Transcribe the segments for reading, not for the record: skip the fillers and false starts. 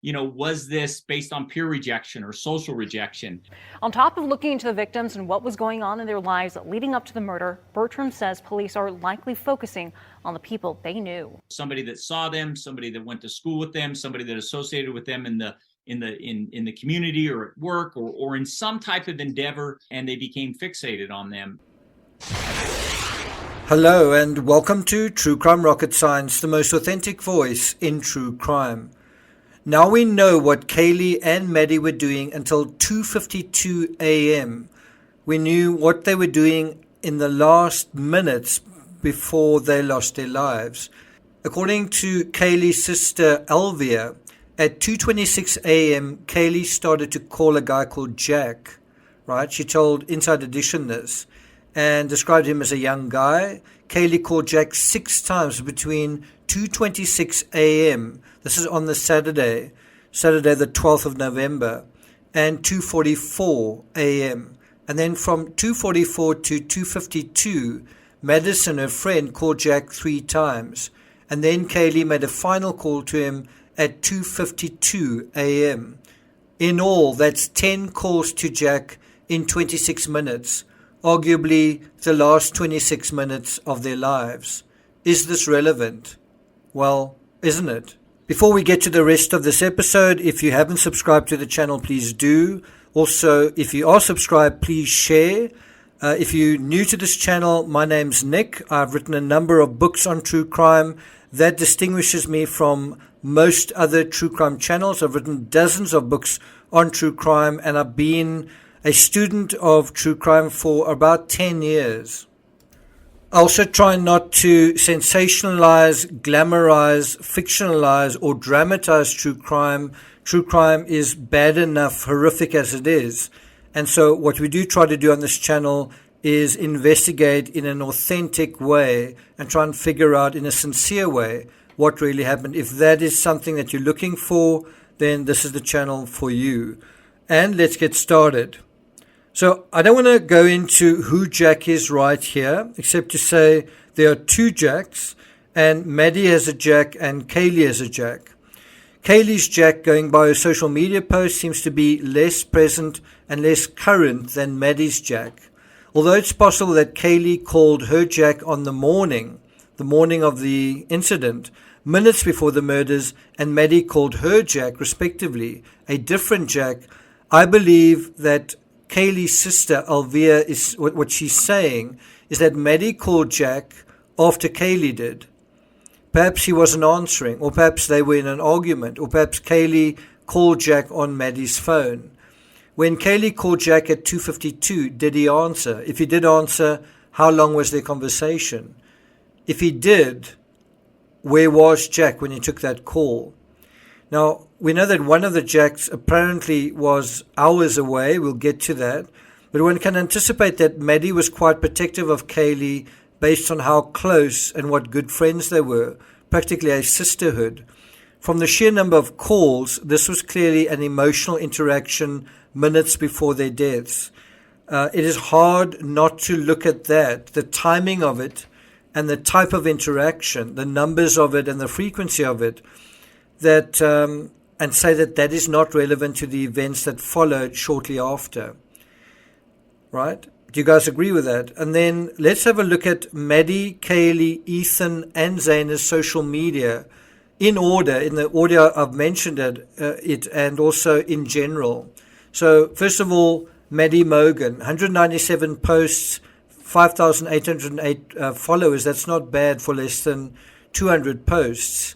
was this based on peer rejection or social rejection? On top of looking into the victims and what was going on in their lives leading up to the murder, Bertram says police are likely focusing on the people they knew. Somebody that saw them, somebody that went to school with them, somebody that associated with them in the community or at work or in some type of endeavor, and they became fixated on them. Hello and welcome to True Crime Rocket Science, the most authentic voice in true crime. Now we know what Kaylee and Maddie were doing until 2:52 a.m. We knew what they were doing in the last minutes before they lost their lives. According to Kaylee's sister Alvia, at 2:26 a.m. Kaylee started to call a guy called Jack, right? She told Inside Edition this and described him as a young guy. Kaylee called Jack 6 times between 2:26 a.m. This is on the Saturday the 12th of November, and 2:44 a.m. And then from 2:44 to 2:52, Madison, her friend, called Jack 3 times. And then Kaylee made a final call to him at 2:52 a.m. In all, that's 10 calls to Jack in 26 minutes, arguably the last 26 minutes of their lives. Is this relevant? Well, isn't it? Before we get to the rest of this episode, if you haven't subscribed to the channel, please do. Also, if you are subscribed, please share. If you're new to this channel, my name's Nick. I've written a number of books on true crime. That distinguishes me from most other true crime channels. I've written dozens of books on true crime, and I've been a student of true crime for about 10 years. I also try not to sensationalize, glamorize, fictionalize, or dramatize true crime. True crime is bad enough, horrific as it is. And so what we do try to do on this channel is investigate in an authentic way and try and figure out in a sincere way what really happened. If that is something that you're looking for, then this is the channel for you. And let's get started. So I don't want to go into who Jack is right here, except to say there are 2 Jacks, and Maddie has a Jack and Kaylee has a Jack. Kaylee's Jack, going by her social media post, seems to be less present and less current than Maddie's Jack. Although it's possible that Kaylee called her Jack on the morning of the incident, minutes before the murders, and Maddie called her Jack, respectively, a different Jack, I believe that Kaylee's sister, Alvia, is what she's saying is that Maddie called Jack after Kaylee did. Perhaps he wasn't answering, or perhaps they were in an argument, or perhaps Kaylee called Jack on Maddie's phone. When Kaylee called Jack at 2:52, did he answer? If he did answer, how long was their conversation? If he did, where was Jack when he took that call? Now, we know that one of the Jacks apparently was hours away. We'll get to that. But one can anticipate that Maddie was quite protective of Kaylee based on how close and what good friends they were, practically a sisterhood. From the sheer number of calls, this was clearly an emotional interaction minutes before their deaths. It is hard not to look at that, the timing of it and the type of interaction, the numbers of it and the frequency of it, that and say that that is not relevant to the events that followed shortly after. Right? Do you guys agree with that? And then let's have a look at Maddie, Kaylee, Ethan, and Zaina's social media in order, in the order I've mentioned it and also in general. So first of all, Maddie Mogan, 197 posts, 5,808 followers. That's not bad for less than 200 posts.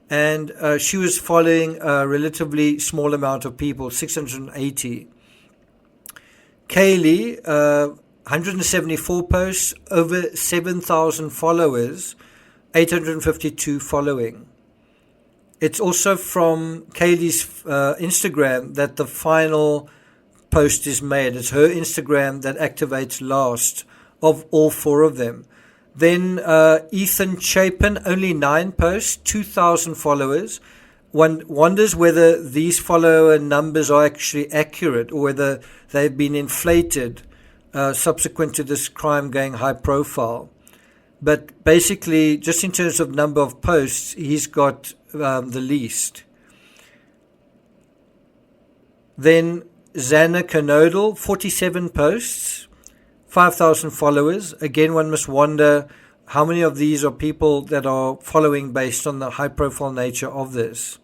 And she was following a relatively small amount of people, 680. Kaylee, 174 posts, over 7,000 followers, 852 following. It's also from Kaylee's Instagram that the final post is made. It's her Instagram that activates last of all 4 of them. Then Ethan Chapin, only 9 posts, 2,000 followers. One wonders whether these follower numbers are actually accurate or whether they've been inflated subsequent to this crime going high profile. But basically, just in terms of number of posts, he's got the least. Then Xana Canodal, 47 posts, 5,000 followers. Again, one must wonder how many of these are people that are following based on the high-profile nature of this.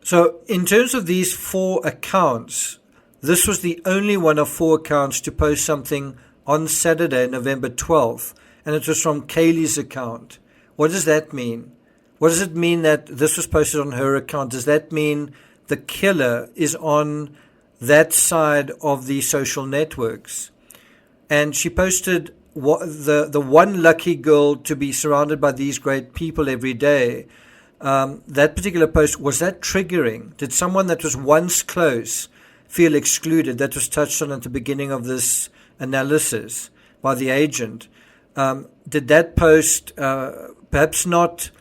So in terms of these 4 accounts, this was the only one of 4 accounts to post something on Saturday, November 12th, and it was from Kaylee's account. What does that mean? What does it mean that this was posted on her account? Does that mean the killer is on that side of the social networks? And she posted the one lucky girl to be surrounded by these great people every day. That particular post, was that triggering? Did someone that was once close feel excluded? That was touched on at the beginning of this analysis by the agent. Did that post, perhaps not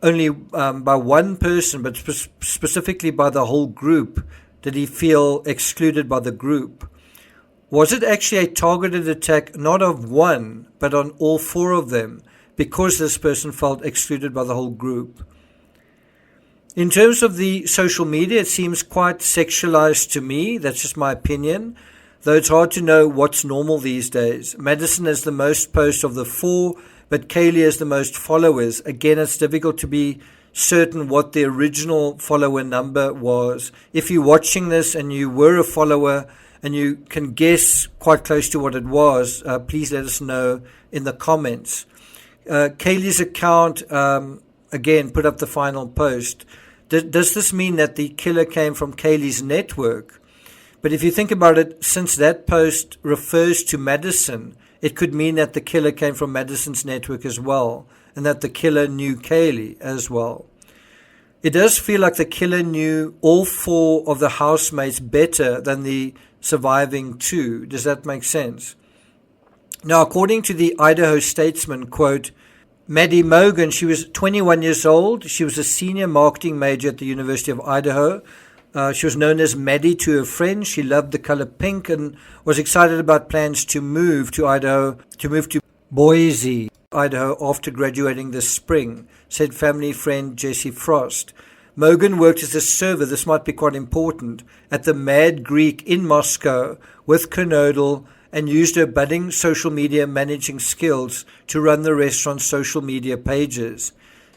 only by one person, but specifically by the whole group, did he feel excluded by the group? Was it actually a targeted attack, not of one, but on all 4 of them, because this person felt excluded by the whole group? In terms of the social media, it seems quite sexualized to me. That's just my opinion, though it's hard to know what's normal these days. Madison has the most posts of the 4, but Kaylee has the most followers. Again, it's difficult to be certain what the original follower number was. If you're watching this and you were a follower and you can guess quite close to what it was, please let us know in the comments. Kaylee's account, again, put up the final post. Does this mean that the killer came from Kaylee's network? But if you think about it, since that post refers to Madison, it could mean that the killer came from Madison's network as well, and that the killer knew Kaylee as well. It does feel like the killer knew all 4 of the housemates better than the surviving 2. Does that make sense? Now, according to the Idaho Statesman, quote, Maddie Mogan, she was 21 years old. She was a senior marketing major at the University of Idaho. She was known as Maddie to her friends. She loved the color pink and was excited about plans to move to Idaho, to move to Boise, Idaho, after graduating this spring, said family friend Jesse Frost. Mogan worked as a server, this might be quite important, at the Mad Greek in Moscow with Kernodle, and used her budding social media managing skills to run the restaurant's social media pages.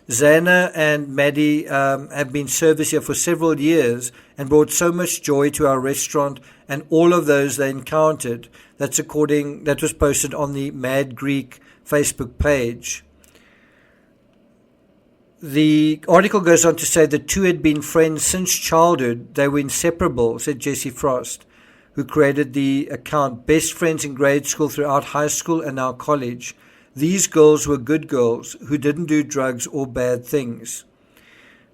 Xana and Maddie have been servers here for several years and brought so much joy to our restaurant and all of those they encountered. That was posted on the Mad Greek Facebook page. The article goes on to say the 2 had been friends since childhood. They were inseparable, said Jesse Frost, who created the account. Best friends in grade school, throughout high school and now college. These girls were good girls who didn't do drugs or bad things.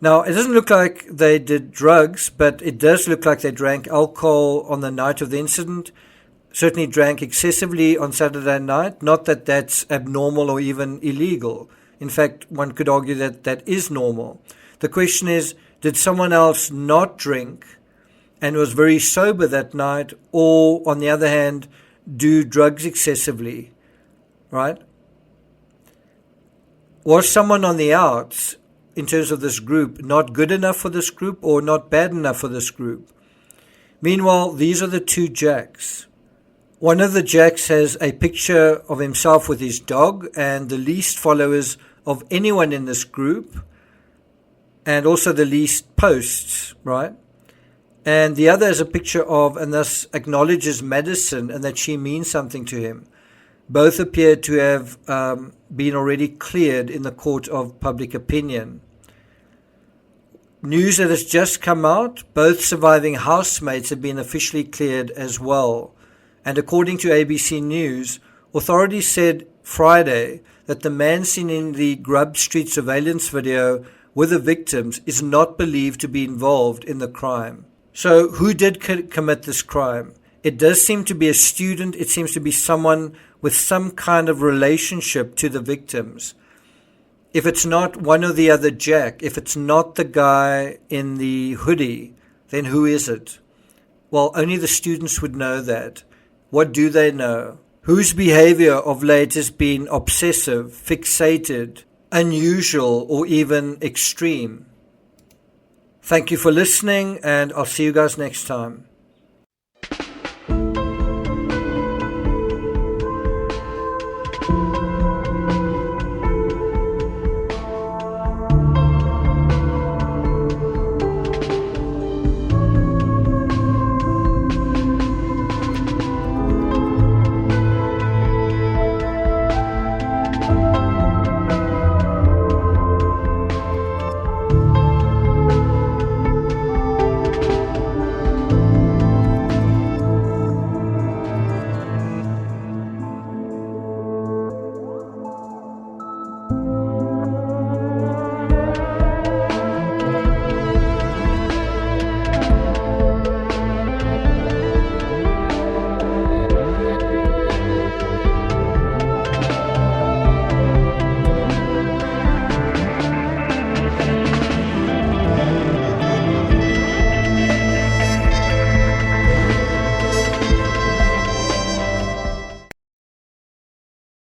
Now, it doesn't look like they did drugs, but it does look like they drank alcohol on the night of the incident. Certainly drank excessively on Saturday night. Not that that's abnormal or even illegal. In fact, one could argue that that is normal. The question is, did someone else not drink and was very sober that night, or, on the other hand, do drugs excessively, right? Was someone on the outs, in terms of this group, not good enough for this group or not bad enough for this group? Meanwhile, these are the 2 jacks. One of the jacks has a picture of himself with his dog and the least followers of anyone in this group, and also the least posts, right? And the other is a picture of, and thus acknowledges Madison and that she means something to him. Both appear to have been already cleared in the court of public opinion. News that has just come out, both surviving housemates have been officially cleared as well. And according to ABC News, authorities said Friday that the man seen in the Grub Street surveillance video with the victims is not believed to be involved in the crime. So who did commit this crime? It does seem to be a student. It seems to be someone with some kind of relationship to the victims. If it's not one or the other Jack, if it's not the guy in the hoodie, then who is it? Well, only the students would know that. What do they know? Whose behavior of late has been obsessive, fixated, unusual, or even extreme? Thank you for listening, and I'll see you guys next time.